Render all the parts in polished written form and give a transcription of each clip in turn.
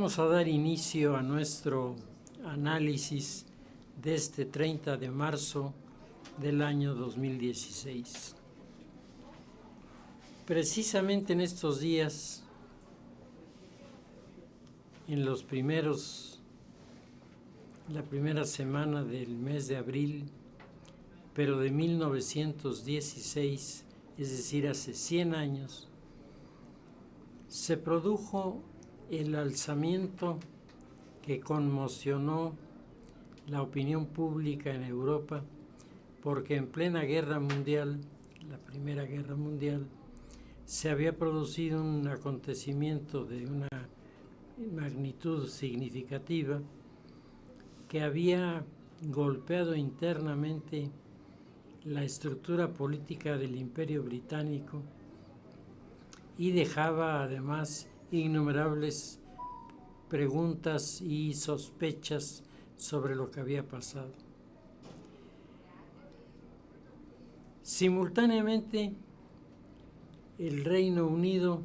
Vamos a dar inicio a nuestro análisis de este 30 de marzo del año 2016. Precisamente en estos días, en la primera semana del mes de abril, pero de 1916, es decir, hace 100 años, se produjo el alzamiento que conmocionó la opinión pública en Europa, porque en plena guerra mundial, la Primera Guerra Mundial, se había producido un acontecimiento de una magnitud significativa que había golpeado internamente la estructura política del Imperio Británico y dejaba además innumerables preguntas y sospechas sobre lo que había pasado. Simultáneamente, el Reino Unido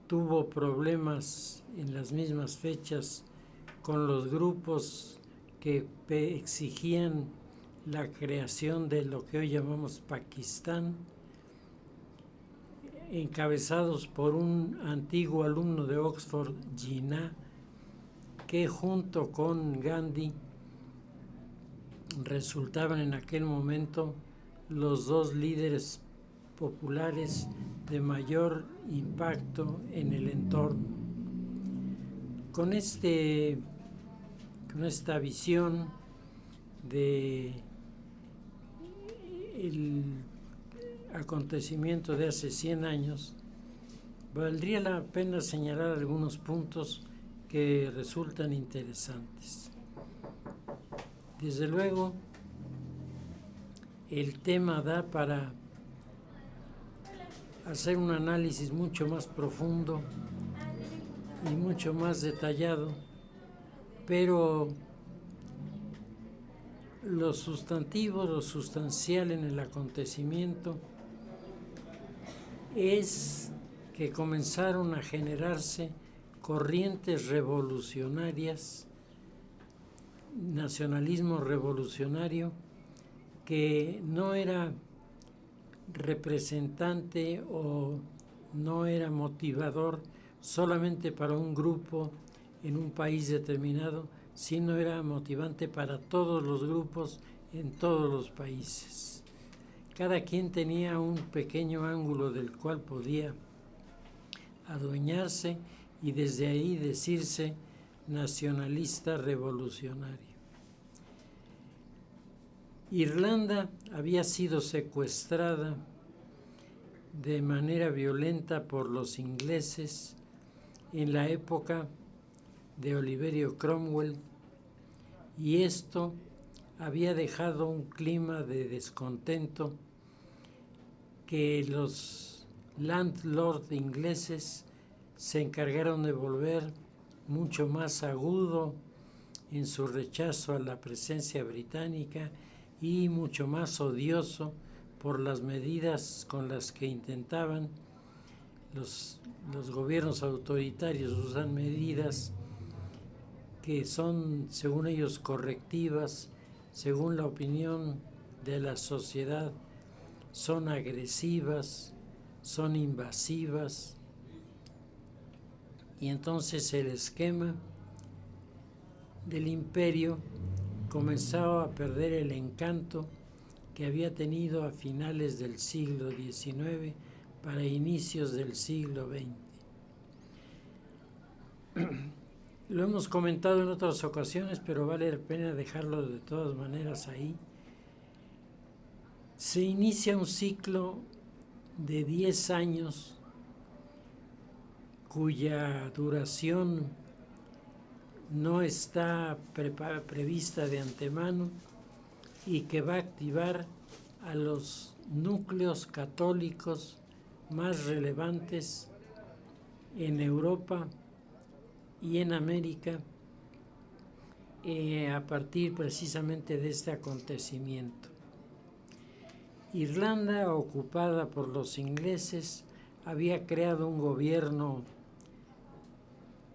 tuvo problemas en las mismas fechas con los grupos que exigían la creación de lo que hoy llamamos Pakistán, encabezados por un antiguo alumno de Oxford, Jinnah, que junto con Gandhi resultaban en aquel momento los dos líderes populares de mayor impacto en el entorno. Con esta visión de el acontecimiento de hace 100 años, valdría la pena señalar algunos puntos que resultan interesantes. Desde luego, el tema da para hacer un análisis mucho más profundo y mucho más detallado, pero lo sustantivo, lo sustancial en el acontecimiento es que comenzaron a generarse corrientes revolucionarias, nacionalismo revolucionario, que no era representante o no era motivador solamente para un grupo en un país determinado, sino era motivante para todos los grupos en todos los países. Cada quien tenía un pequeño ángulo del cual podía adueñarse y desde ahí decirse nacionalista revolucionario. Irlanda había sido secuestrada de manera violenta por los ingleses en la época de Oliverio Cromwell, y esto había dejado un clima de descontento que los landlords ingleses se encargaron de volver mucho más agudo en su rechazo a la presencia británica y mucho más odioso por las medidas con las que intentaban los gobiernos autoritarios. Usan medidas que son, según ellos, correctivas, según la opinión de la sociedad, son agresivas, son invasivas, y entonces el esquema del imperio comenzaba a perder el encanto que había tenido a finales del siglo XIX para inicios del siglo XX. Lo hemos comentado en otras ocasiones, pero vale la pena dejarlo de todas maneras ahí. Se inicia un ciclo de 10 años cuya duración no está prevista de antemano y que va a activar a los núcleos católicos más relevantes en Europa y en América a partir precisamente de este acontecimiento. Irlanda, ocupada por los ingleses, había creado un gobierno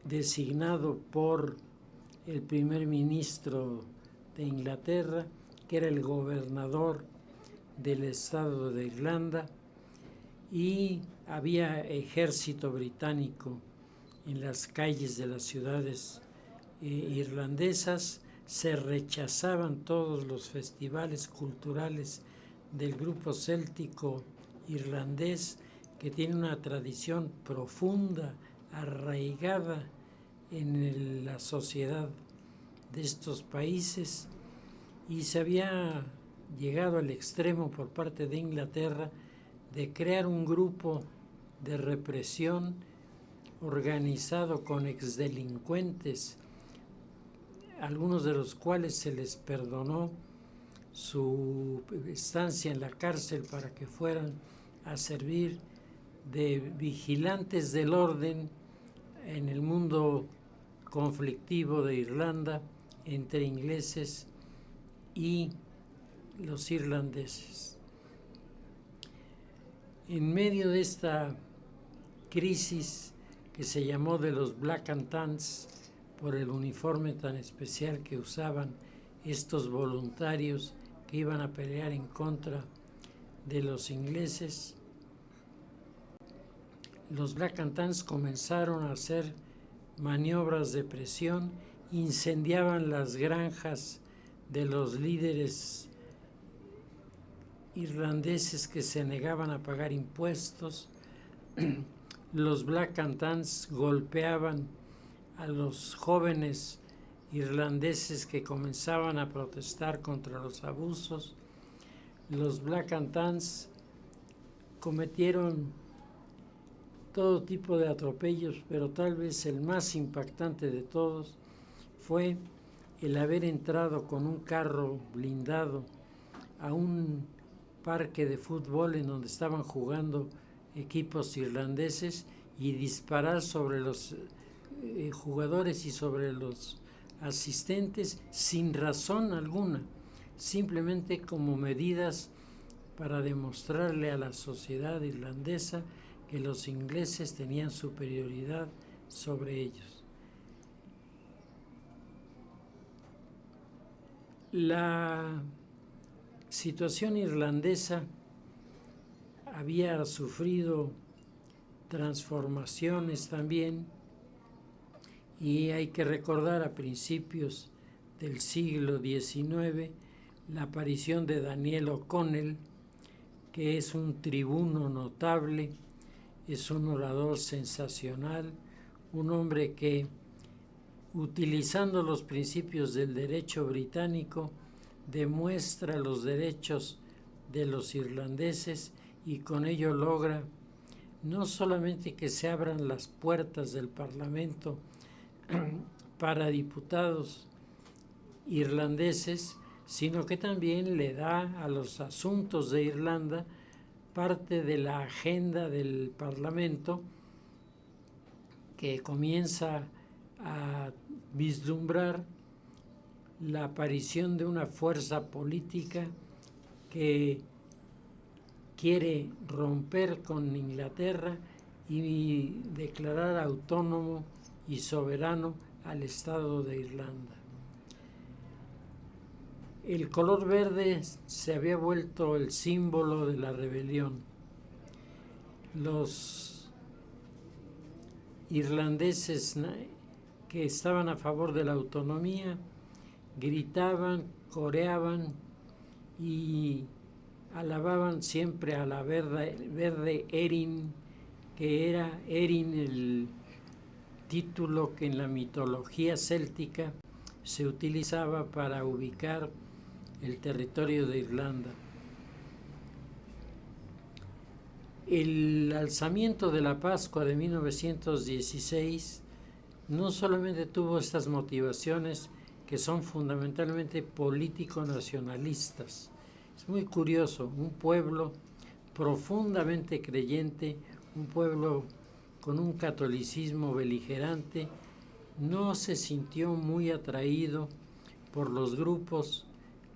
designado por el primer ministro de Inglaterra, que era el gobernador del estado de Irlanda, y había ejército británico en las calles de las ciudades irlandesas. Se rechazaban todos los festivales culturales del grupo céltico irlandés, que tiene una tradición profunda, arraigada en la sociedad de estos países, y se había llegado al extremo por parte de Inglaterra de crear un grupo de represión organizado con exdelincuentes, algunos de los cuales se les perdonó su estancia en la cárcel para que fueran a servir de vigilantes del orden en el mundo conflictivo de Irlanda entre ingleses y los irlandeses. En medio de esta crisis que se llamó de los Black and Tans, por el uniforme tan especial que usaban estos voluntarios que iban a pelear en contra de los ingleses, los Black and Tans comenzaron a hacer maniobras de presión, incendiaban las granjas de los líderes irlandeses que se negaban a pagar impuestos. Los Black and Tans golpeaban a los jóvenes irlandeses que comenzaban a protestar contra los abusos. Los Black and Tans cometieron todo tipo de atropellos, pero tal vez el más impactante de todos fue el haber entrado con un carro blindado a un parque de fútbol en donde estaban jugando equipos irlandeses y disparar sobre los jugadores y sobre los asistentes sin razón alguna, simplemente como medidas para demostrarle a la sociedad irlandesa que los ingleses tenían superioridad sobre ellos. La situación irlandesa había sufrido transformaciones también, y hay que recordar a principios del siglo XIX la aparición de Daniel O'Connell, que es un tribuno notable, es un orador sensacional, un hombre que, utilizando los principios del derecho británico, demuestra los derechos de los irlandeses y con ello logra no solamente que se abran las puertas del Parlamento para diputados irlandeses, sino que también le da a los asuntos de Irlanda parte de la agenda del Parlamento, que comienza a vislumbrar la aparición de una fuerza política que quiere romper con Inglaterra y declarar autónomo y soberano al Estado de Irlanda. El color verde se había vuelto el símbolo de la rebelión. Los irlandeses que estaban a favor de la autonomía gritaban, coreaban y alababan siempre a la verde Erin, que era Erin el título que en la mitología céltica se utilizaba para ubicar el territorio de Irlanda. El alzamiento de la Pascua de 1916 no solamente tuvo estas motivaciones que son fundamentalmente político-nacionalistas. Es muy curioso, un pueblo profundamente creyente, un pueblo con un catolicismo beligerante, no se sintió muy atraído por los grupos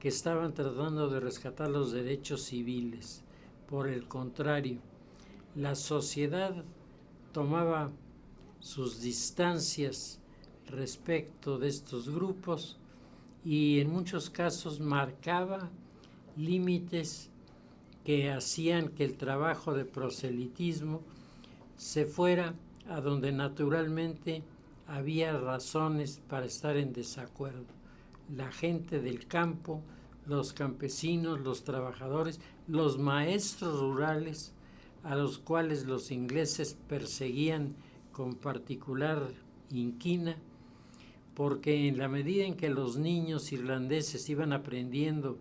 que estaban tratando de rescatar los derechos civiles. Por el contrario, la sociedad tomaba sus distancias respecto de estos grupos y en muchos casos marcaba límites que hacían que el trabajo de proselitismo se fuera a donde naturalmente había razones para estar en desacuerdo. La gente del campo, los campesinos, los trabajadores, los maestros rurales, a los cuales los ingleses perseguían con particular inquina, porque en la medida en que los niños irlandeses iban aprendiendo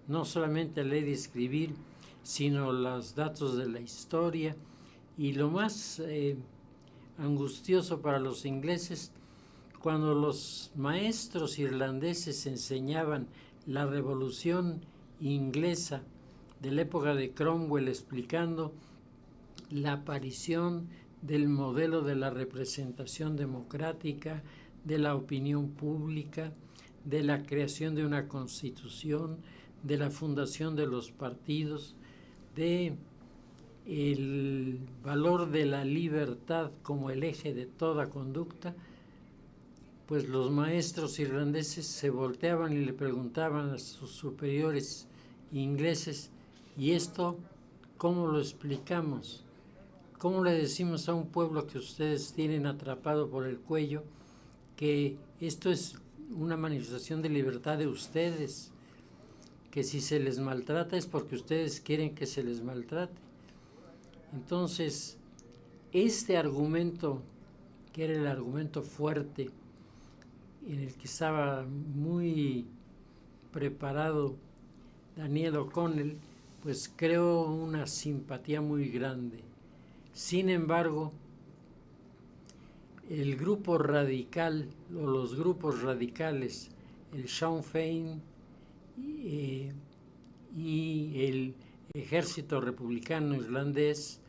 no solamente a leer y escribir, sino los datos de la historia, y lo más angustioso para los ingleses, cuando los maestros irlandeses enseñaban la revolución inglesa de la época de Cromwell, explicando la aparición del modelo de la representación democrática, de la opinión pública, de la creación de una constitución, de la fundación de los partidos, de el valor de la libertad como el eje de toda conducta, pues los maestros irlandeses se volteaban y le preguntaban a sus superiores ingleses, ¿y esto cómo lo explicamos? ¿Cómo le decimos a un pueblo que ustedes tienen atrapado por el cuello que esto es una manifestación de libertad de ustedes? Que si se les maltrata es porque ustedes quieren que se les maltrate. Entonces, este argumento, que era el argumento fuerte, en el que estaba muy preparado Daniel O'Connell, pues creó una simpatía muy grande. Sin embargo, el grupo radical, o los grupos radicales, el Sinn Féin y el Ejército Republicano Irlandés,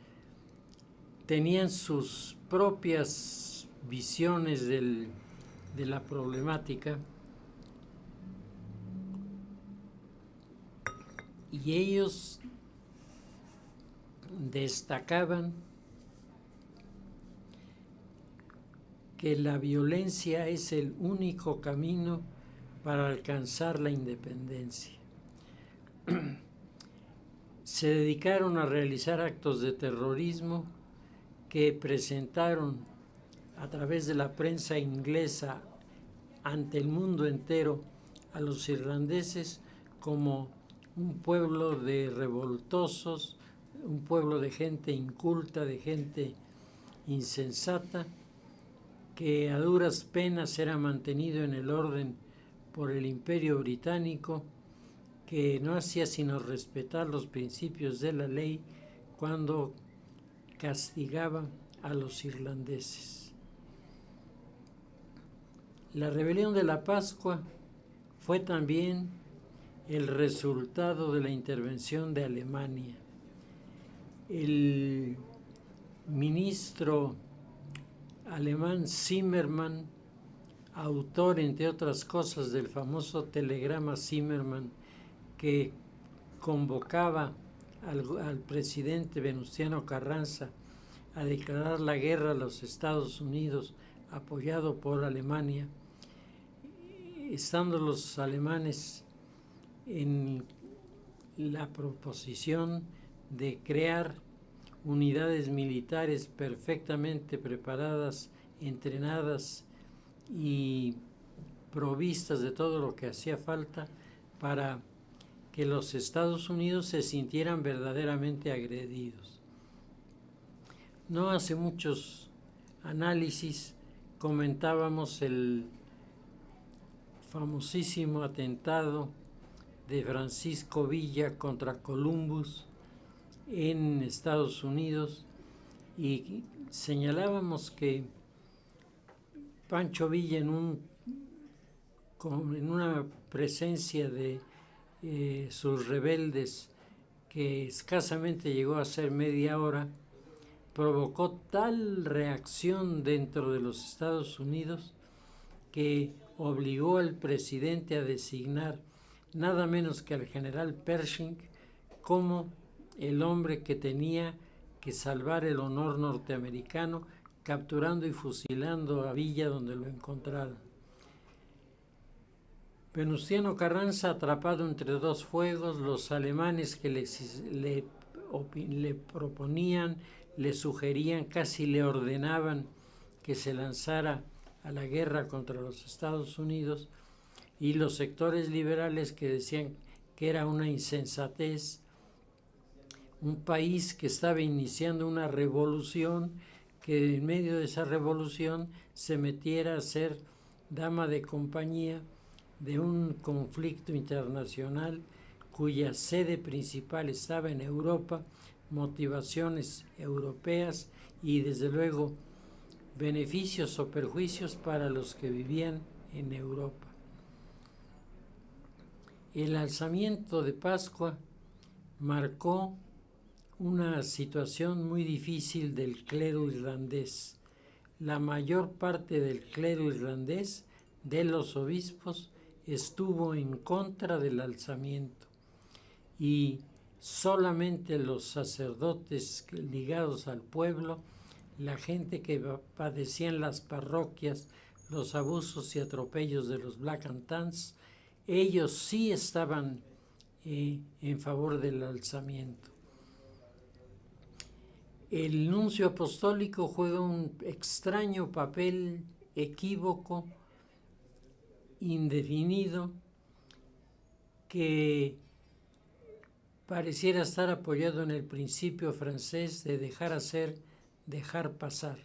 tenían sus propias visiones de la problemática, y ellos destacaban que la violencia es el único camino para alcanzar la independencia. Se dedicaron a realizar actos de terrorismo que presentaron a través de la prensa inglesa ante el mundo entero a los irlandeses como un pueblo de revoltosos, un pueblo de gente inculta, de gente insensata, que a duras penas era mantenido en el orden por el Imperio Británico, que no hacía sino respetar los principios de la ley cuando castigaba a los irlandeses. La rebelión de la Pascua fue también el resultado de la intervención de Alemania. El ministro alemán Zimmermann, autor, entre otras cosas, del famoso telegrama Zimmermann, que convocaba al presidente Venustiano Carranza a declarar la guerra a los Estados Unidos, apoyado por Alemania, estando los alemanes en la proposición de crear unidades militares perfectamente preparadas, entrenadas y provistas de todo lo que hacía falta para que los Estados Unidos se sintieran verdaderamente agredidos. No hace muchos análisis comentábamos el famosísimo atentado de Francisco Villa contra Columbus en Estados Unidos, y señalábamos que Pancho Villa, en una presencia de sus rebeldes que escasamente llegó a ser media hora, provocó tal reacción dentro de los Estados Unidos que obligó al presidente a designar nada menos que al general Pershing como el hombre que tenía que salvar el honor norteamericano capturando y fusilando a Villa donde lo encontraron. Venustiano Carranza, atrapado entre dos fuegos, los alemanes que le proponían, le sugerían, casi le ordenaban que se lanzara a la guerra contra los Estados Unidos, y los sectores liberales que decían que era una insensatez, un país que estaba iniciando una revolución, que en medio de esa revolución se metiera a ser dama de compañía de un conflicto internacional cuya sede principal estaba en Europa, motivaciones europeas y desde luego beneficios o perjuicios para los que vivían en Europa. El alzamiento de Pascua marcó una situación muy difícil del clero irlandés. La mayor parte del clero irlandés, de los obispos, estuvo en contra del alzamiento y solamente los sacerdotes ligados al pueblo, la gente que padecía en las parroquias los abusos y atropellos de los Black and Tans, ellos sí estaban en favor del alzamiento. El nuncio apostólico juega un extraño papel equívoco, indefinido, que pareciera estar apoyado en el principio francés de dejar hacer, dejar pasar.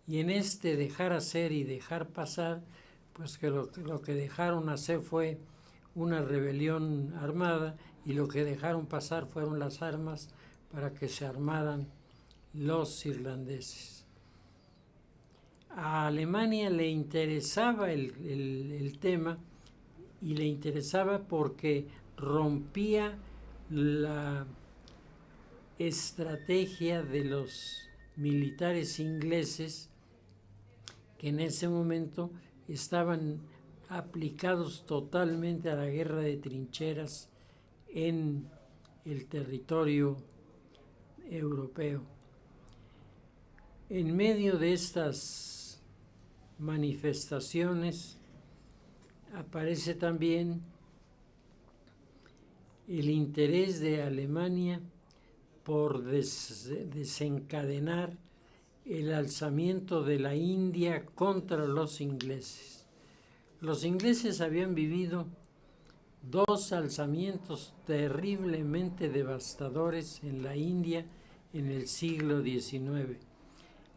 Y en este dejar hacer y dejar pasar, pues que lo que dejaron hacer fue una rebelión armada, y lo que dejaron pasar fueron las armas para que se armaran los irlandeses. A Alemania le interesaba el tema, y le interesaba porque rompía la estrategia de los militares ingleses que en ese momento estaban aplicados totalmente a la guerra de trincheras en el territorio europeo. En medio de estas manifestaciones aparece también el interés de Alemania por desencadenar el alzamiento de la India contra los ingleses. Los ingleses habían vivido dos alzamientos terriblemente devastadores en la India en el siglo XIX.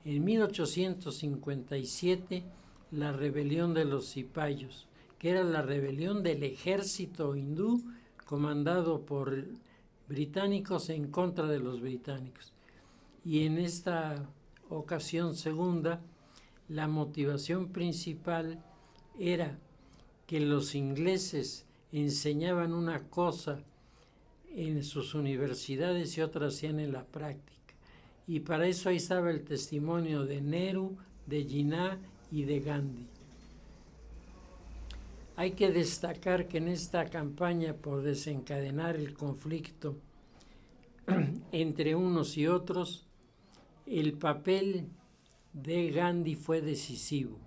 En 1857, la rebelión de los cipayos, que era la rebelión del ejército hindú comandado por británicos en contra de los británicos. Y en esta ocasión segunda, la motivación principal era que los ingleses enseñaban una cosa en sus universidades y otra hacían en la práctica. Y para eso ahí estaba el testimonio de Nehru, de Jinnah y de Gandhi. Hay que destacar que en esta campaña por desencadenar el conflicto entre unos y otros, el papel de Gandhi fue decisivo.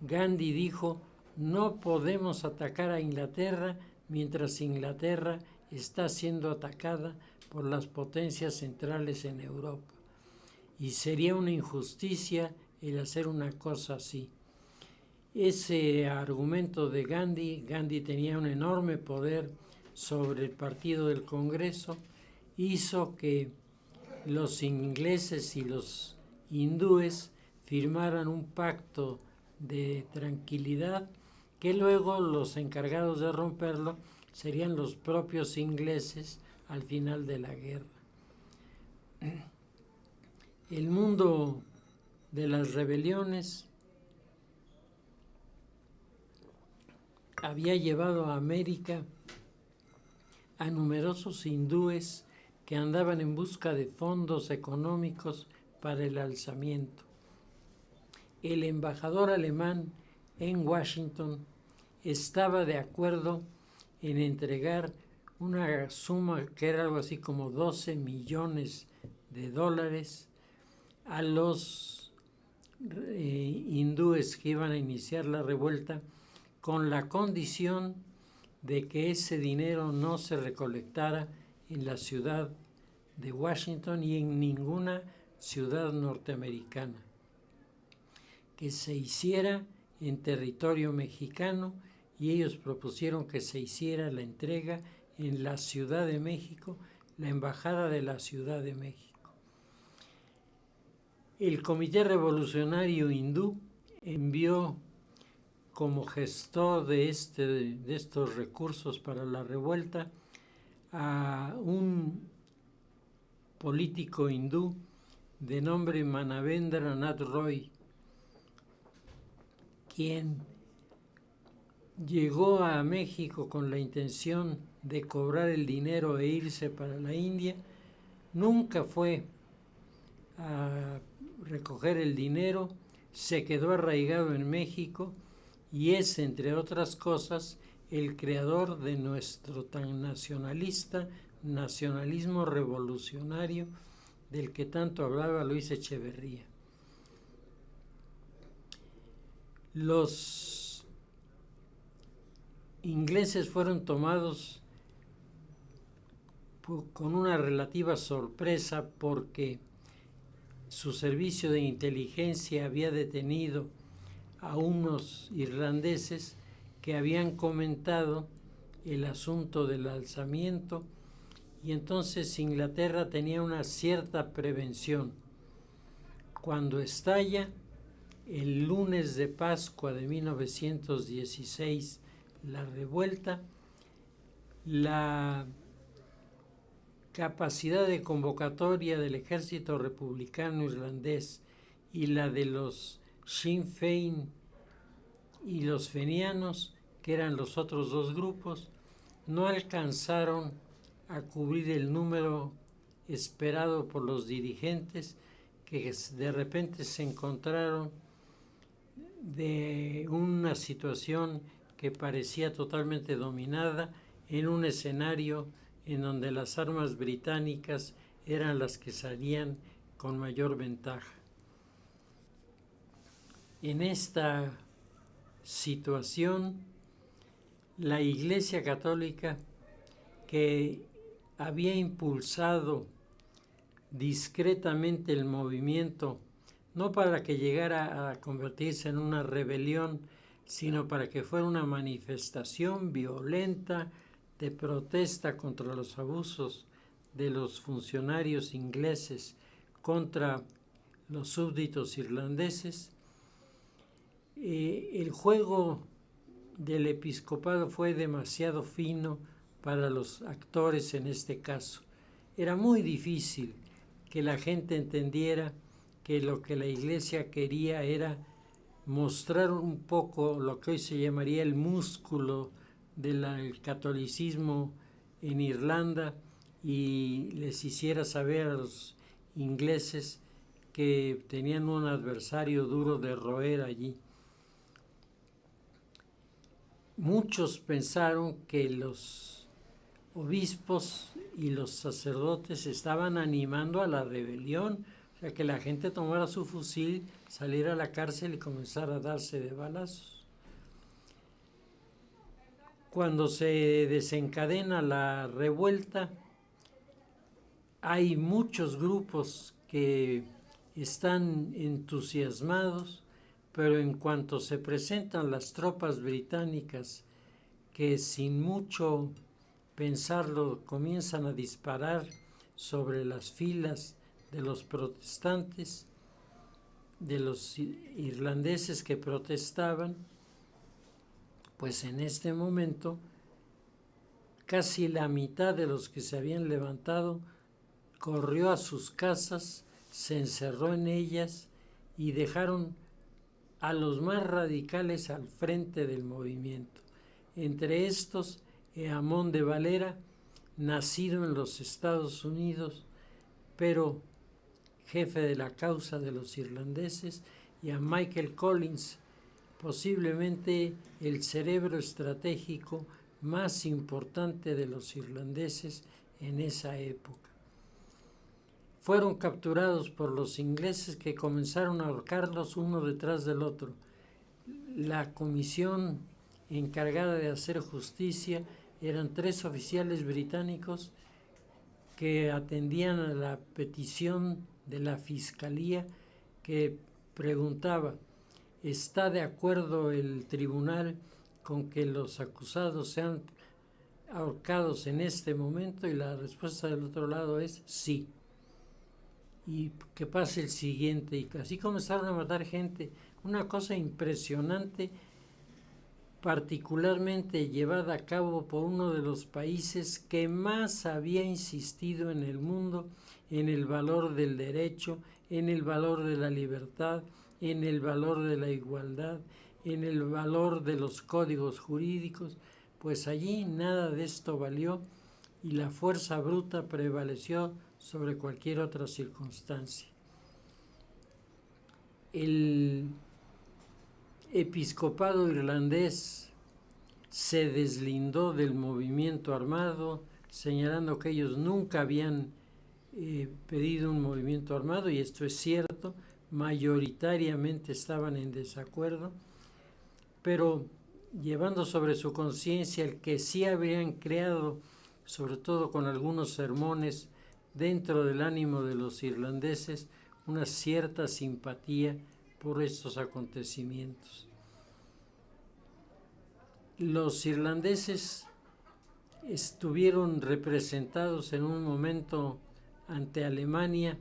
Gandhi dijo: no podemos atacar a Inglaterra mientras Inglaterra está siendo atacada por las potencias centrales en Europa. Y sería una injusticia el hacer una cosa así. Ese argumento de Gandhi tenía un enorme poder sobre el partido del Congreso, hizo que los ingleses y los hindúes firmaran un pacto de tranquilidad, que luego los encargados de romperlo serían los propios ingleses al final de la guerra. El mundo de las rebeliones había llevado a América a numerosos hindúes que andaban en busca de fondos económicos para el alzamiento. El embajador alemán en Washington estaba de acuerdo en entregar una suma que era algo así como $12 millones a los hindúes que iban a iniciar la revuelta con la condición de que ese dinero no se recolectara en la ciudad de Washington y en ninguna ciudad norteamericana, que se hiciera en territorio mexicano, y ellos propusieron que se hiciera la entrega en la Ciudad de México, la Embajada de la Ciudad de México. El Comité Revolucionario Hindú envió como gestor de estos recursos para la revuelta a un político hindú de nombre Manavendra Nath Roy, quien llegó a México con la intención de cobrar el dinero e irse para la India. Nunca fue a recoger el dinero, se quedó arraigado en México y es, entre otras cosas, el creador de nuestro tan nacionalismo revolucionario del que tanto hablaba Luis Echeverría. Los ingleses fueron tomados con una relativa sorpresa porque su servicio de inteligencia había detenido a unos irlandeses que habían comentado el asunto del alzamiento, y entonces Inglaterra tenía una cierta prevención. Cuando estalla el lunes de Pascua de 1916 la revuelta, la capacidad de convocatoria del ejército republicano irlandés y la de los Sinn Féin y los fenianos, que eran los otros dos grupos, no alcanzaron a cubrir el número esperado por los dirigentes, que de repente se encontraron de una situación que parecía totalmente dominada en un escenario en donde las armas británicas eran las que salían con mayor ventaja. En esta situación, la Iglesia Católica, que había impulsado discretamente el movimiento, no para que llegara a convertirse en una rebelión, sino para que fuera una manifestación violenta de protesta contra los abusos de los funcionarios ingleses contra los súbditos irlandeses. El juego del episcopado fue demasiado fino para los actores en este caso. Era muy difícil que la gente entendiera que lo que la Iglesia quería era mostrar un poco lo que hoy se llamaría el músculo del catolicismo en Irlanda, y les hiciera saber a los ingleses que tenían un adversario duro de roer allí. Muchos pensaron que los obispos y los sacerdotes estaban animando a la rebelión, o sea, que la gente tomara su fusil, saliera a la cárcel y comenzara a darse de balazos. Cuando se desencadena la revuelta, hay muchos grupos que están entusiasmados, pero en cuanto se presentan las tropas británicas, que sin mucho pensarlo comienzan a disparar sobre las filas de los protestantes, de los irlandeses que protestaban, pues en este momento casi la mitad de los que se habían levantado corrió a sus casas, se encerró en ellas y dejaron a los más radicales al frente del movimiento. Entre estos, Eamon de Valera, nacido en los Estados Unidos, pero jefe de la causa de los irlandeses, y a Michael Collins, posiblemente el cerebro estratégico más importante de los irlandeses en esa época. fueron capturados por los ingleses, que comenzaron a ahorcarlos uno detrás del otro. La comisión encargada de hacer justicia eran 3 oficiales británicos que atendían a la petición de la fiscalía, que preguntaba: ¿está de acuerdo el tribunal con que los acusados sean ahorcados en este momento? Y la respuesta del otro lado es sí. Y que pase el siguiente. Y así comenzaron a matar gente. Una cosa impresionante, particularmente llevada a cabo por uno de los países que más había insistido en el mundo en el valor del derecho, en el valor de la libertad, en el valor de la igualdad, en el valor de los códigos jurídicos. Pues allí nada de esto valió y la fuerza bruta prevaleció sobre cualquier otra circunstancia. El episcopado irlandés se deslindó del movimiento armado, señalando que ellos nunca habían pedido un movimiento armado, y esto es cierto, mayoritariamente estaban en desacuerdo, pero llevando sobre su conciencia el que sí habían creado, sobre todo con algunos sermones, dentro del ánimo de los irlandeses, una cierta simpatía por estos acontecimientos. Los irlandeses estuvieron representados en un momento ante Alemania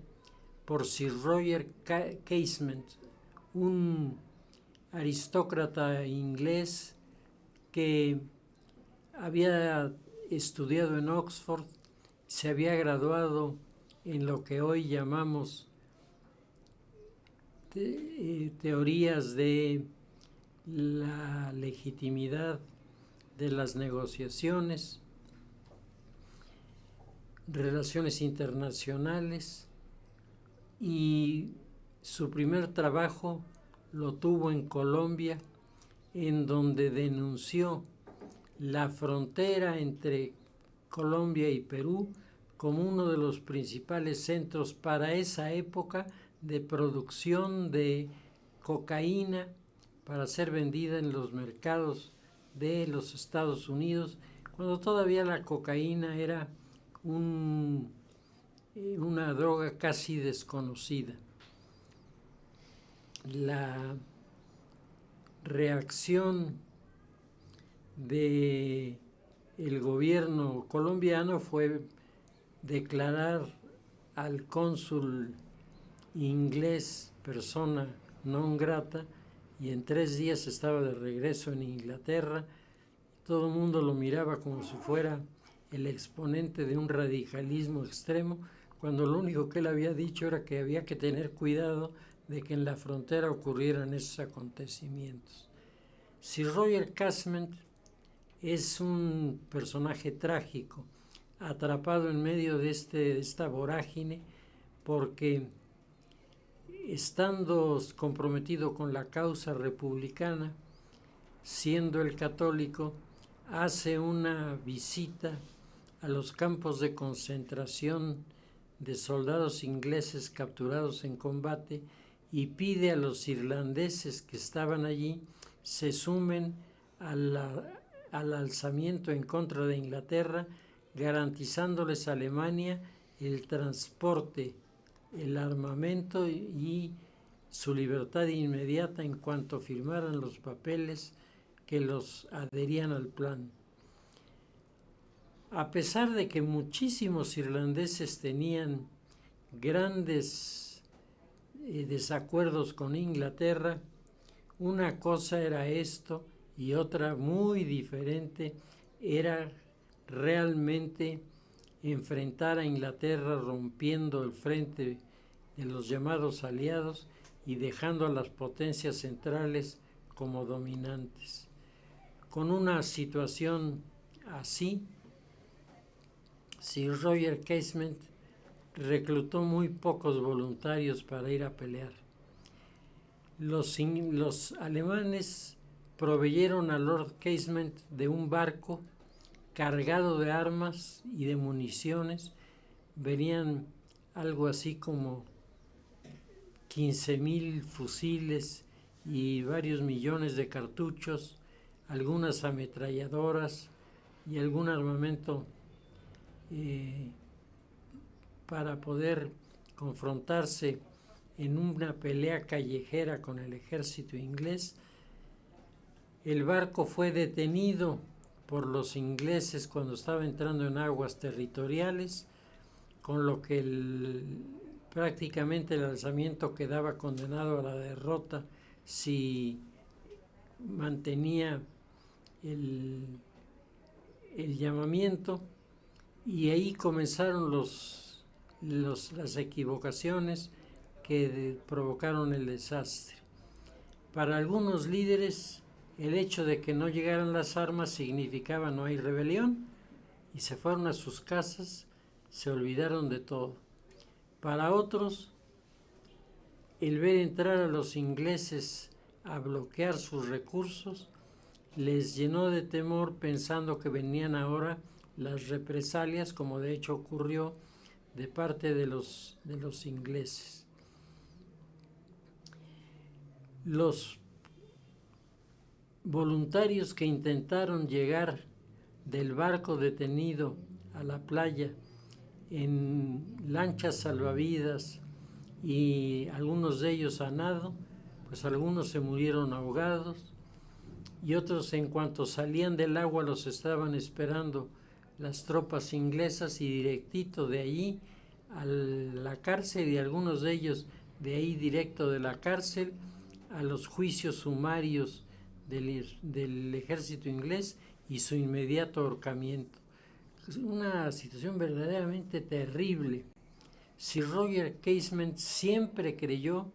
por Sir Roger Casement, un aristócrata inglés que había estudiado en Oxford, se había graduado en lo que hoy llamamos teorías de la legitimidad de las negociaciones, relaciones internacionales, y su primer trabajo lo tuvo en Colombia, en donde denunció la frontera entre Colombia y Perú como uno de los principales centros para esa época de producción de cocaína para ser vendida en los mercados de los Estados Unidos, cuando todavía la cocaína era una droga casi desconocida. La reacción del gobierno colombiano fue declarar al cónsul inglés persona non grata, y en 3 días estaba de regreso en Inglaterra. Todo el mundo lo miraba como si fuera el exponente de un radicalismo extremo, cuando lo único que él había dicho era que había que tener cuidado de que en la frontera ocurrieran esos acontecimientos. Sir Roger Casement es un personaje trágico, atrapado en medio de esta vorágine, porque estando comprometido con la causa republicana, siendo el católico, hace una visita a los campos de concentración de soldados ingleses capturados en combate y pide a los irlandeses que estaban allí se sumen al alzamiento en contra de Inglaterra, garantizándoles a Alemania el transporte, el armamento y su libertad inmediata en cuanto firmaran los papeles que los adherían al plan. A pesar de que muchísimos irlandeses tenían grandes desacuerdos con Inglaterra, una cosa era esto y otra muy diferente era realmente enfrentar a Inglaterra rompiendo el frente de los llamados aliados y dejando a las potencias centrales como dominantes. Con una situación así, Sir Roger Casement reclutó muy pocos voluntarios para ir a pelear. Los alemanes proveyeron a Lord Casement de un barco cargado de armas y de municiones. Venían algo así como 15,000 fusiles y varios millones de cartuchos, algunas ametralladoras y algún armamento para poder confrontarse en una pelea callejera con el ejército inglés. El barco fue detenido por los ingleses cuando estaba entrando en aguas territoriales, con lo que prácticamente el alzamiento quedaba condenado a la derrota si mantenía el llamamiento, y ahí comenzaron las equivocaciones que provocaron el desastre. Para algunos líderes, el hecho de que no llegaran las armas significaba no hay rebelión, y se fueron a sus casas, se olvidaron de todo. Para otros, el ver entrar a los ingleses a bloquear sus recursos les llenó de temor, pensando que venían ahora las represalias, como de hecho ocurrió de parte de los ingleses. Los voluntarios que intentaron llegar del barco detenido a la playa en lanchas salvavidas, y algunos de ellos a nado, pues algunos se murieron ahogados, y otros, en cuanto salían del agua, los estaban esperando las tropas inglesas, y directito de allí a la cárcel, y algunos de ellos de ahí directo de la cárcel a los juicios sumarios del ejército inglés y su inmediato ahorcamiento. Es una situación verdaderamente terrible. Sir Roger Casement siempre creyó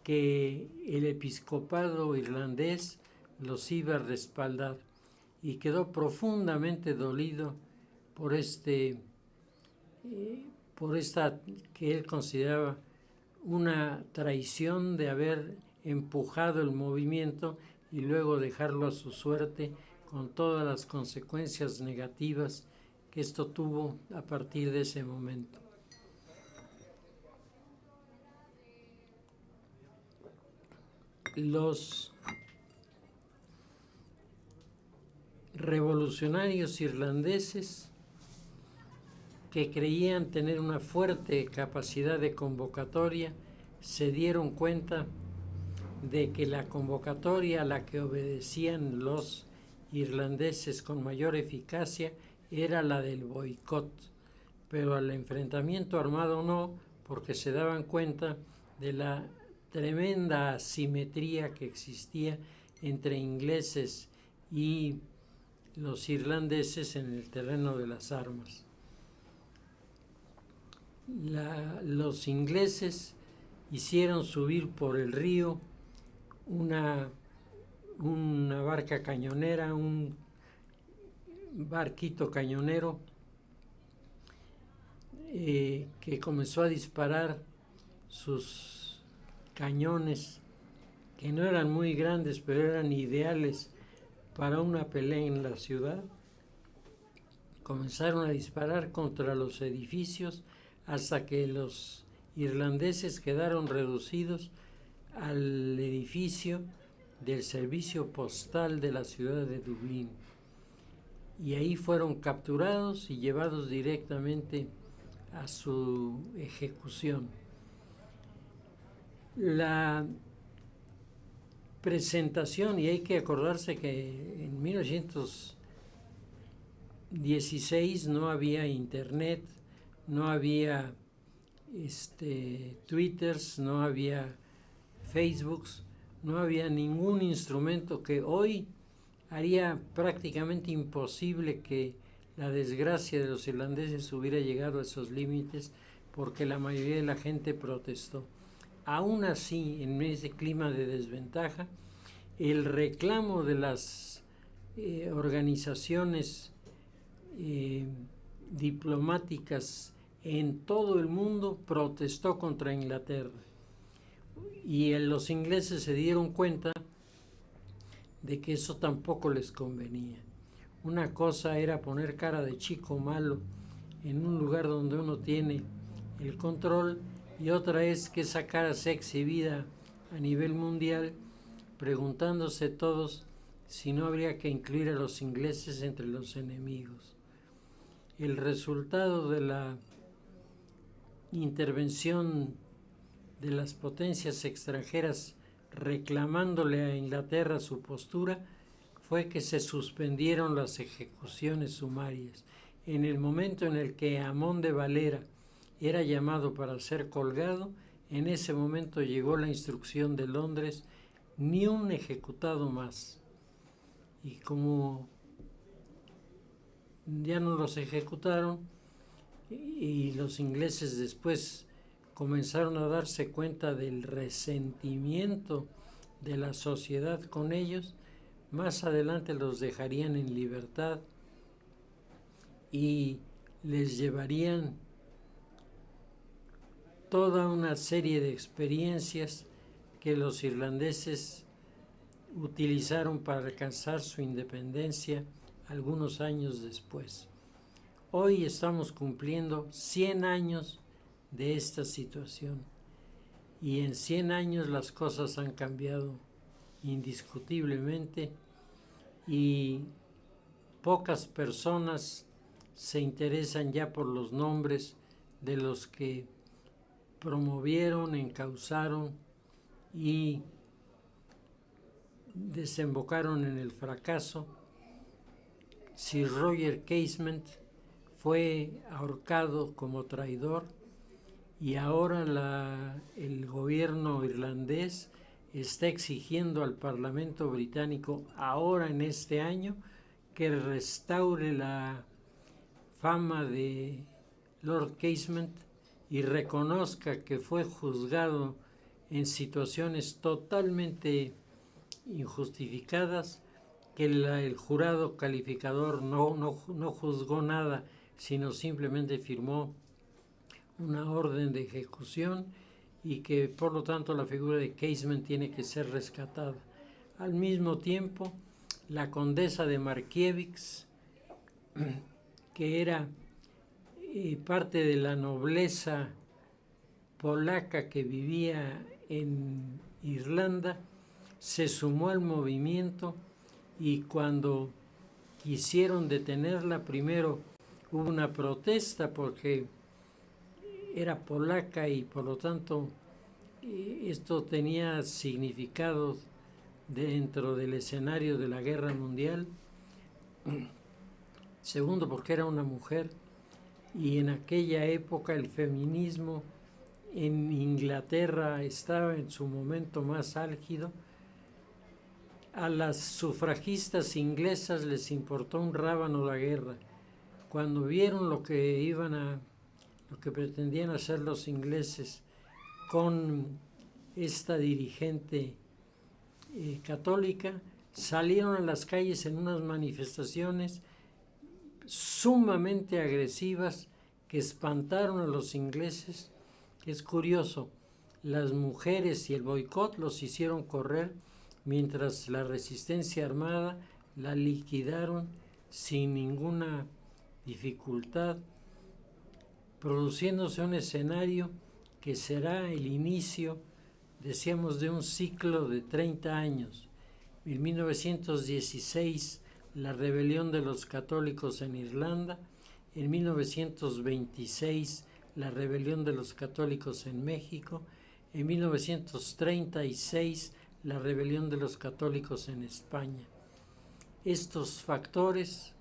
que el episcopado irlandés los iba a respaldar, y quedó profundamente dolido por esta que él consideraba una traición de haber empujado el movimiento y luego dejarlo a su suerte, con todas las consecuencias negativas que esto tuvo a partir de ese momento. Los revolucionarios irlandeses, que creían tener una fuerte capacidad de convocatoria, se dieron cuenta de que la convocatoria a la que obedecían los irlandeses con mayor eficacia era la del boicot, pero al enfrentamiento armado no, porque se daban cuenta de la tremenda asimetría que existía entre ingleses y los irlandeses en el terreno de las armas. Los ingleses hicieron subir por el río una barca cañonera, un barquito cañonero, que comenzó a disparar sus cañones, que no eran muy grandes, pero eran ideales para una pelea en la ciudad. Comenzaron a disparar contra los edificios hasta que los irlandeses quedaron reducidos al edificio del servicio postal de la ciudad de Dublín, y ahí fueron capturados y llevados directamente a su ejecución. La presentación, y hay que acordarse que en 1916 no había internet, no había Twitters, no había Facebooks, no había ningún instrumento que hoy haría prácticamente imposible que la desgracia de los irlandeses hubiera llegado a esos límites, porque la mayoría de la gente protestó. Aún así, en ese clima de desventaja, el reclamo de las organizaciones diplomáticas en todo el mundo protestó contra Inglaterra, y los ingleses se dieron cuenta de que eso tampoco les convenía. Una cosa era poner cara de chico malo en un lugar donde uno tiene el control, y otra es que esa cara sea exhibida a nivel mundial, preguntándose todos si no habría que incluir a los ingleses entre los enemigos. El resultado de la intervención de las potencias extranjeras reclamándole a Inglaterra su postura fue que se suspendieron las ejecuciones sumarias. En el momento en el que Amón de Valera era llamado para ser colgado, en ese momento llegó la instrucción de Londres: ni un ejecutado más. Y como ya no los ejecutaron, y los ingleses después comenzaron a darse cuenta del resentimiento de la sociedad con ellos, más adelante los dejarían en libertad y les llevarían toda una serie de experiencias que los irlandeses utilizaron para alcanzar su independencia algunos años después. Hoy estamos cumpliendo 100 años de esta situación, y en 100 años las cosas han cambiado indiscutiblemente, y pocas personas se interesan ya por los nombres de los que promovieron, encausaron y desembocaron en el fracaso. Sir Roger Casement fue ahorcado como traidor, y ahora el gobierno irlandés está exigiendo al Parlamento británico, ahora en este año, que restaure la fama de Lord Casement y reconozca que fue juzgado en situaciones totalmente injustificadas, que el jurado calificador no juzgó nada, sino simplemente firmó una orden de ejecución, y que por lo tanto la figura de Casement tiene que ser rescatada. Al mismo tiempo, la condesa de Markievicz, que era parte de la nobleza polaca que vivía en Irlanda, se sumó al movimiento, y cuando quisieron detenerla, primero hubo una protesta porque era polaca y por lo tanto esto tenía significado dentro del escenario de la guerra mundial. Segundo, porque era una mujer, y en aquella época el feminismo en Inglaterra estaba en su momento más álgido. A las sufragistas inglesas les importó un rábano la guerra. Cuando vieron lo que pretendían hacer los ingleses con esta dirigente católica, salieron a las calles en unas manifestaciones sumamente agresivas que espantaron a los ingleses. Es curioso, las mujeres y el boicot los hicieron correr, mientras la resistencia armada la liquidaron sin ninguna dificultad, produciéndose un escenario que será el inicio, decíamos, de un ciclo de 30 años. En 1916, la rebelión de los católicos en Irlanda; en 1926, la rebelión de los católicos en México; en 1936, la rebelión de los católicos en España. Estos factores,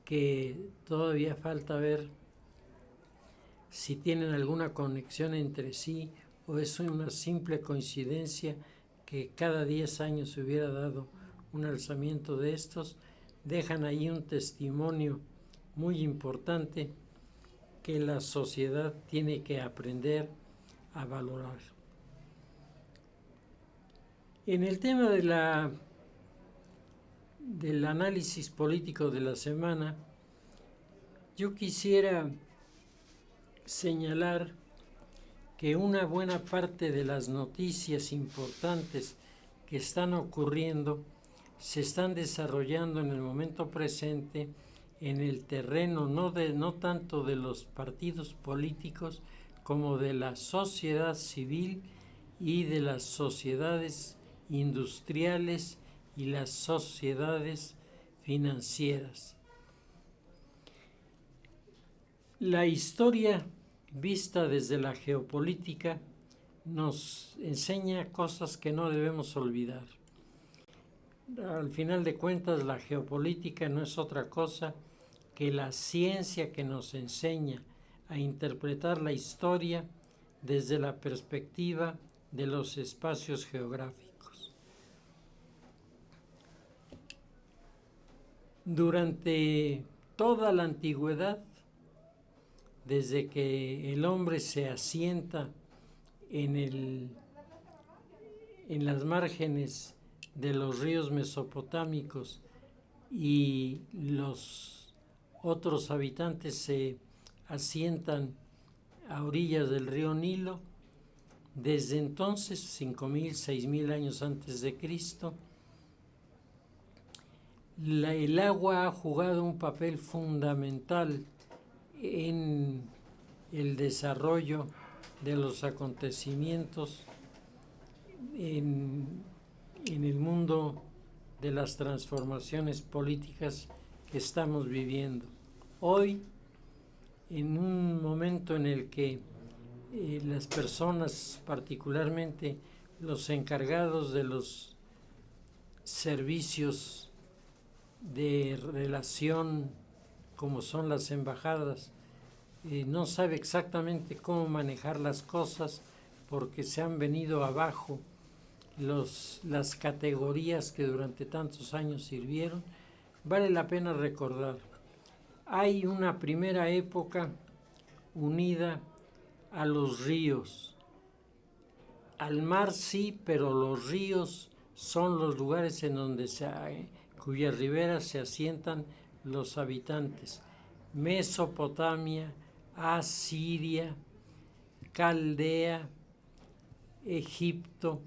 que todavía falta ver si tienen alguna conexión entre sí o es una simple coincidencia que cada 10 años se hubiera dado un alzamiento de estos, dejan ahí un testimonio muy importante que la sociedad tiene que aprender a valorar. En el tema del análisis político de la semana, yo quisiera señalar que una buena parte de las noticias importantes que están ocurriendo se están desarrollando en el momento presente en el terreno no tanto de los partidos políticos, como de la sociedad civil y de las sociedades industriales y las sociedades financieras. La historia vista desde la geopolítica nos enseña cosas que no debemos olvidar. Al final de cuentas, la geopolítica no es otra cosa que la ciencia que nos enseña a interpretar la historia desde la perspectiva de los espacios geográficos. Durante toda la antigüedad, desde que el hombre se asienta en las márgenes de los ríos mesopotámicos y los otros habitantes se asientan a orillas del río Nilo, desde entonces, 5.000, 6.000 años antes de Cristo, el agua ha jugado un papel fundamental en el desarrollo de los acontecimientos en el mundo de las transformaciones políticas que estamos viviendo. Hoy, en un momento en el que las personas, particularmente los encargados de los servicios de relación, como son las embajadas, no sabe exactamente cómo manejar las cosas porque se han venido abajo las categorías que durante tantos años sirvieron. Vale la pena recordar, hay una primera época unida a los ríos. Al mar sí, pero los ríos son los lugares en donde cuyas riberas se asientan los habitantes. Mesopotamia, Asiria, Caldea, Egipto,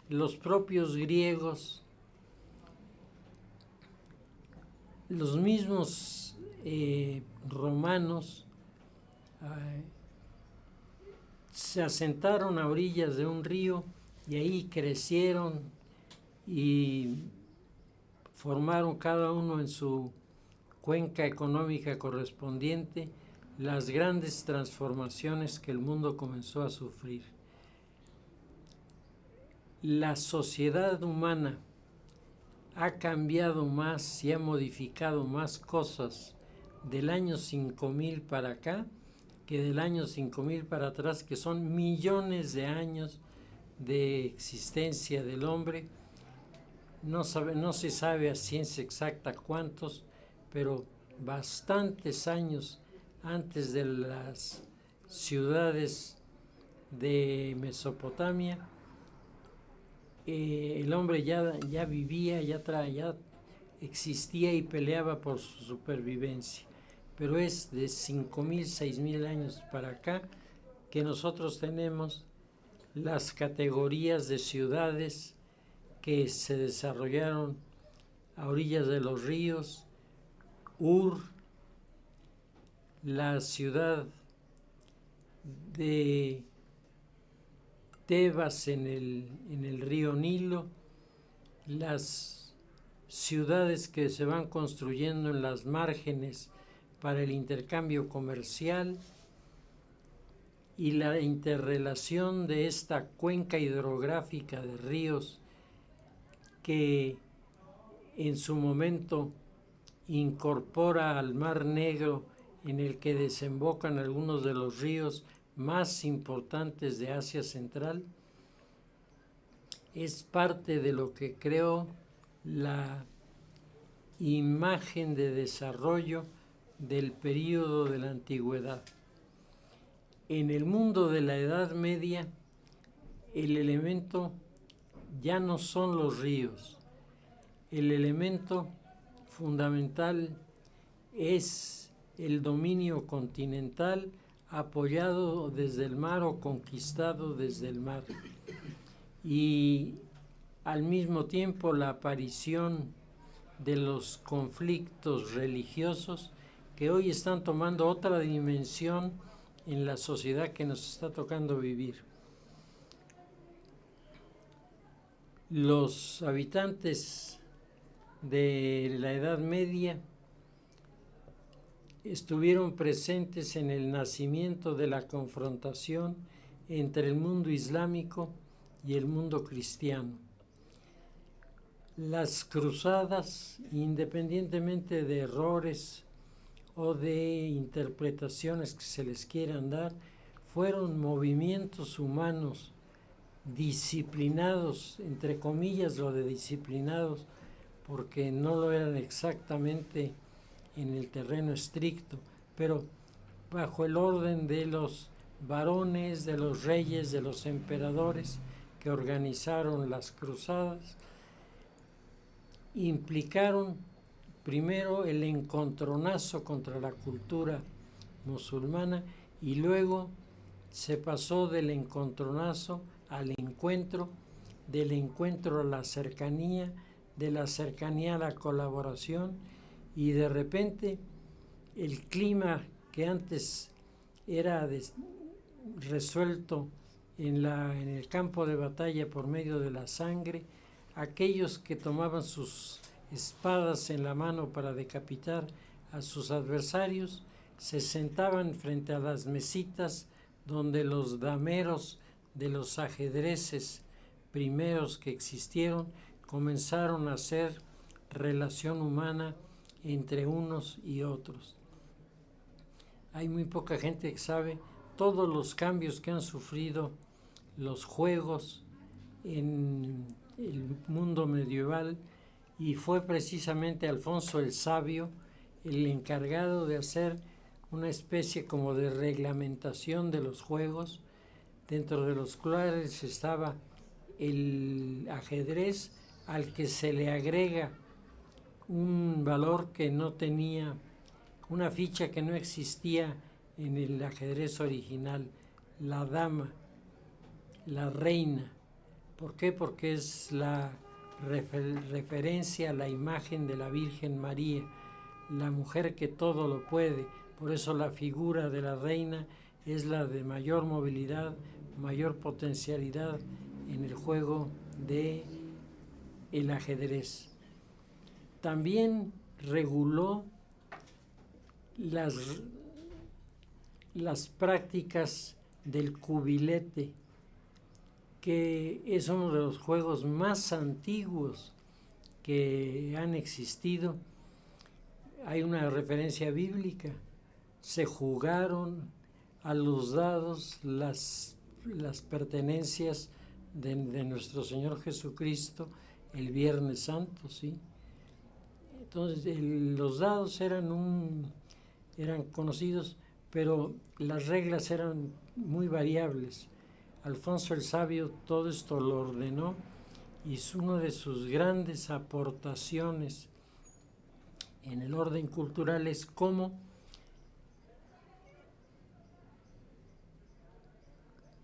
los propios griegos, los mismos romanos se asentaron a orillas de un río y ahí crecieron y formaron cada uno en su cuenca económica correspondiente las grandes transformaciones que el mundo comenzó a sufrir. La sociedad humana ha cambiado más y ha modificado más cosas del año 5000 para acá que del año 5000 para atrás, que son millones de años de existencia del hombre. No se sabe a ciencia exacta cuántos, pero bastantes años antes de las ciudades de Mesopotamia, el hombre ya vivía, ya existía y peleaba por su supervivencia. Pero es de 5.000, 6.000 años para acá que nosotros tenemos las categorías de ciudades que se desarrollaron a orillas de los ríos. Ur, la ciudad de Tebas en el río Nilo, las ciudades que se van construyendo en las márgenes para el intercambio comercial y la interrelación de esta cuenca hidrográfica de ríos que en su momento incorpora al Mar Negro, en el que desembocan algunos de los ríos más importantes de Asia Central, es parte de lo que creó la imagen de desarrollo del período de la antigüedad. En el mundo de la Edad Media, el elemento ya no son los ríos. El elemento fundamental es el dominio continental apoyado desde el mar o conquistado desde el mar. Y al mismo tiempo la aparición de los conflictos religiosos que hoy están tomando otra dimensión en la sociedad que nos está tocando vivir. Los habitantes de la Edad Media estuvieron presentes en el nacimiento de la confrontación entre el mundo islámico y el mundo cristiano. Las cruzadas, independientemente de errores o de interpretaciones que se les quieran dar, fueron movimientos humanos disciplinados, entre comillas lo de disciplinados, porque no lo eran exactamente en el terreno estricto, pero bajo el orden de los varones, de los reyes, de los emperadores que organizaron las cruzadas, implicaron primero el encontronazo contra la cultura musulmana y luego se pasó del encontronazo al encuentro, del encuentro a la cercanía, de la cercanía a la colaboración, y de repente el clima que antes era resuelto en el campo de batalla por medio de la sangre, aquellos que tomaban sus espadas en la mano para decapitar a sus adversarios se sentaban frente a las mesitas donde los dameros de los ajedrezes primeros que existieron comenzaron a hacer relación humana entre unos y otros. Hay muy poca gente que sabe todos los cambios que han sufrido los juegos en el mundo medieval, y fue precisamente Alfonso el Sabio el encargado de hacer una especie como de reglamentación de los juegos, dentro de los cuales estaba el ajedrez, al que se le agrega un valor que no tenía, una ficha que no existía en el ajedrez original, la dama, la reina. ¿Por qué? Porque es la referencia a la imagen de la Virgen María, la mujer que todo lo puede. Por eso la figura de la reina es la de mayor movilidad, mayor potencialidad en el juego de el ajedrez. También reguló las prácticas del cubilete, que es uno de los juegos más antiguos que han existido. Hay una referencia bíblica. Se jugaron a los dados las pertenencias de nuestro Señor Jesucristo el Viernes Santo, ¿sí? Entonces los dados eran conocidos, pero las reglas eran muy variables. Alfonso el Sabio todo esto lo ordenó, y es una de sus grandes aportaciones en el orden cultural es cómo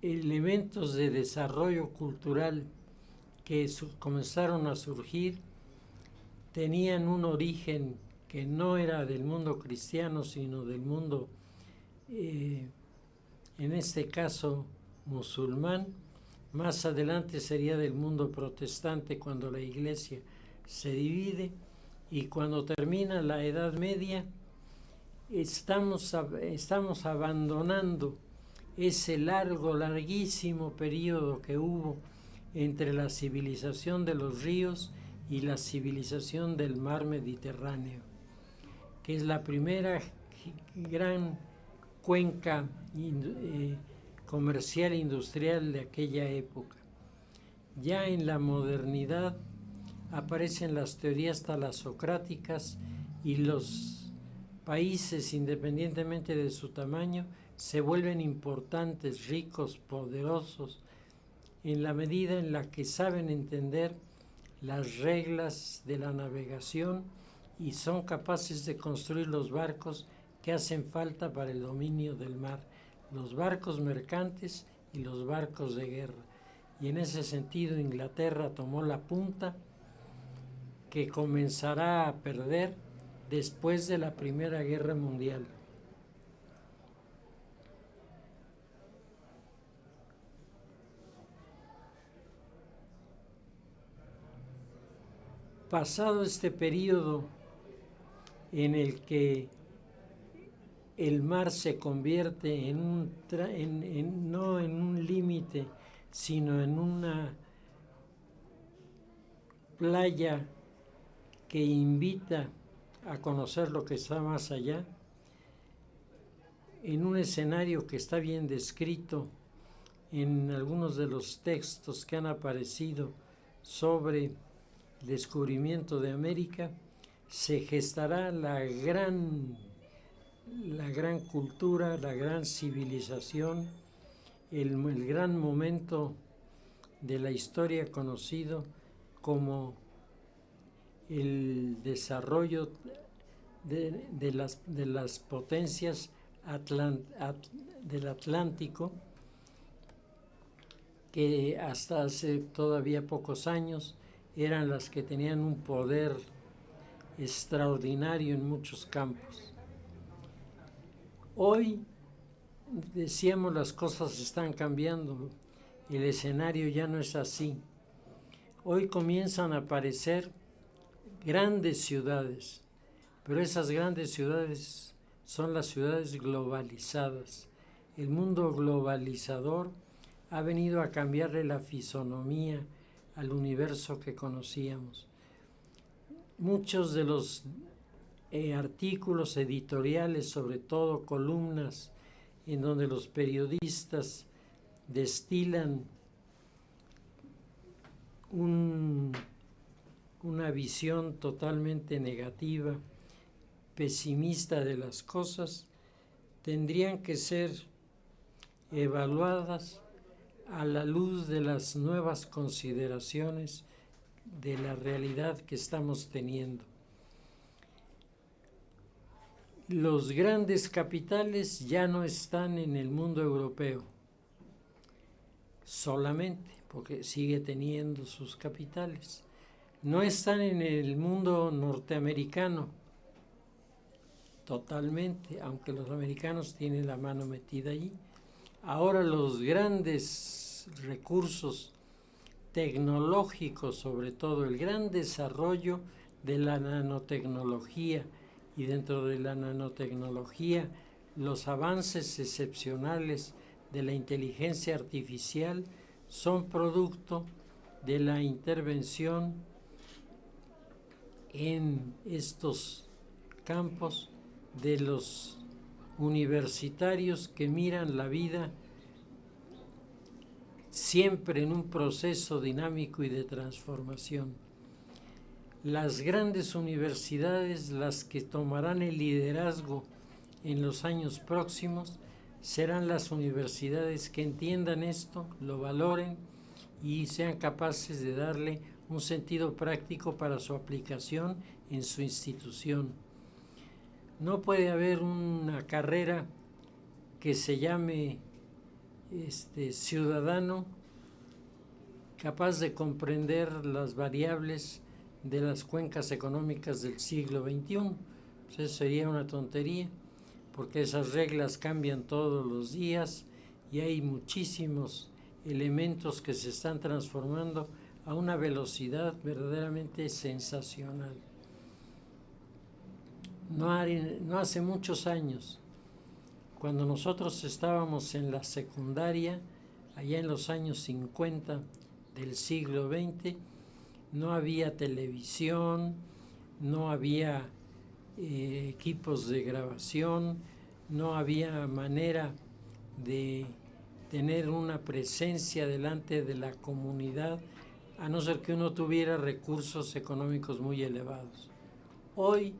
elementos de desarrollo cultural que comenzaron a surgir tenían un origen que no era del mundo cristiano, sino del mundo, en este caso, musulmán. Más adelante sería del mundo protestante, cuando la iglesia se divide, y cuando termina la Edad Media estamos abandonando ese larguísimo periodo que hubo entre la civilización de los ríos y la civilización del mar Mediterráneo, que es la primera gran cuenca comercial e industrial de aquella época. Ya en la modernidad aparecen las teorías talasocráticas, y los países, independientemente de su tamaño, se vuelven importantes, ricos, poderosos, en la medida en la que saben entender las reglas de la navegación y son capaces de construir los barcos que hacen falta para el dominio del mar, los barcos mercantes y los barcos de guerra. Y en ese sentido Inglaterra tomó la punta, que comenzará a perder después de la Primera Guerra Mundial. Pasado este periodo en el que el mar se convierte no en un límite, sino en una playa que invita a conocer lo que está más allá, en un escenario que está bien descrito en algunos de los textos que han aparecido sobre el descubrimiento de América, se gestará la gran cultura, la gran civilización, el gran momento de la historia conocido como el desarrollo de las potencias del Atlántico, que hasta hace todavía pocos años eran las que tenían un poder extraordinario en muchos campos. Hoy, decíamos, las cosas están cambiando, el escenario ya no es así. Hoy comienzan a aparecer grandes ciudades, pero esas grandes ciudades son las ciudades globalizadas. El mundo globalizador ha venido a cambiarle la fisonomía al universo que conocíamos. Muchos de los artículos editoriales, sobre todo columnas, en donde los periodistas destilan una visión totalmente negativa, pesimista de las cosas, tendrían que ser evaluadas a la luz de las nuevas consideraciones de la realidad que estamos teniendo. Los grandes capitales ya no están en el mundo europeo, solamente porque sigue teniendo sus capitales. No están en el mundo norteamericano, totalmente, aunque los americanos tienen la mano metida allí. Ahora los grandes recursos tecnológicos, sobre todo el gran desarrollo de la nanotecnología, y dentro de la nanotecnología los avances excepcionales de la inteligencia artificial son producto de la intervención en estos campos de los universitarios que miran la vida siempre en un proceso dinámico y de transformación. Las grandes universidades, las que tomarán el liderazgo en los años próximos, serán las universidades que entiendan esto, lo valoren y sean capaces de darle un sentido práctico para su aplicación en su institución. No puede haber una carrera que se llame ciudadano capaz de comprender las variables de las cuencas económicas del siglo XXI. Pues eso sería una tontería, porque esas reglas cambian todos los días y hay muchísimos elementos que se están transformando a una velocidad verdaderamente sensacional. No hace muchos años, cuando nosotros estábamos en la secundaria, allá en los años 50 del siglo XX, no había televisión, no había equipos de grabación, no había manera de tener una presencia delante de la comunidad, a no ser que uno tuviera recursos económicos muy elevados. Hoy,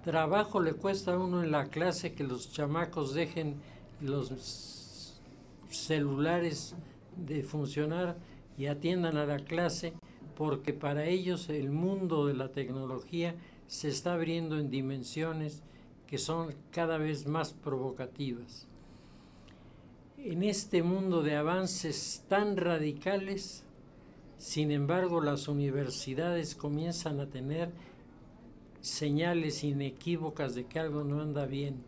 trabajo le cuesta a uno en la clase que los chamacos dejen los celulares de funcionar y atiendan a la clase, porque para ellos el mundo de la tecnología se está abriendo en dimensiones que son cada vez más provocativas. En este mundo de avances tan radicales, sin embargo, las universidades comienzan a tener señales inequívocas de que algo no anda bien.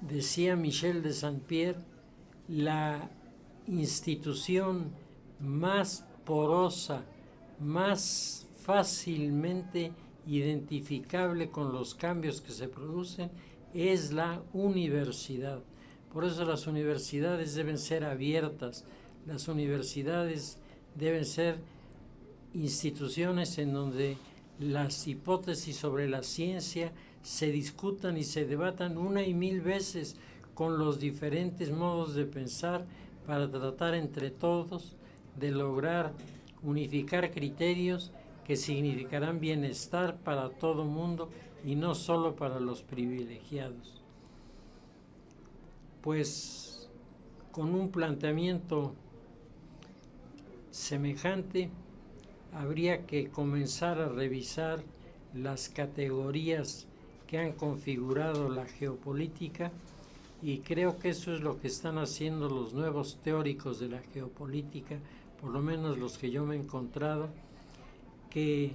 Decía Michel de Saint-Pierre, la institución más porosa, más fácilmente identificable con los cambios que se producen es la universidad. Por eso las universidades deben ser abiertas, las universidades deben ser instituciones en donde las hipótesis sobre la ciencia se discutan y se debatan una y mil veces con los diferentes modos de pensar para tratar entre todos de lograr unificar criterios que significarán bienestar para todo mundo y no solo para los privilegiados. Pues con un planteamiento semejante habría que comenzar a revisar las categorías que han configurado la geopolítica, y creo que eso es lo que están haciendo los nuevos teóricos de la geopolítica, por lo menos los que yo me he encontrado, que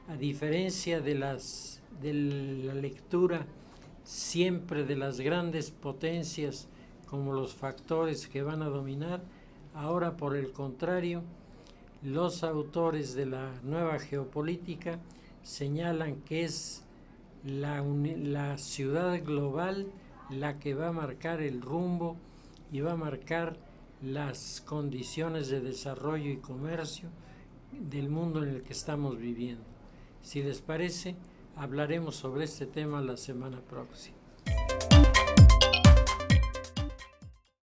a diferencia de la lectura siempre de las grandes potencias como los factores que van a dominar, ahora por el contrario, los autores de la nueva geopolítica señalan que es la ciudad global la que va a marcar el rumbo y va a marcar las condiciones de desarrollo y comercio del mundo en el que estamos viviendo. Si les parece, hablaremos sobre este tema la semana próxima.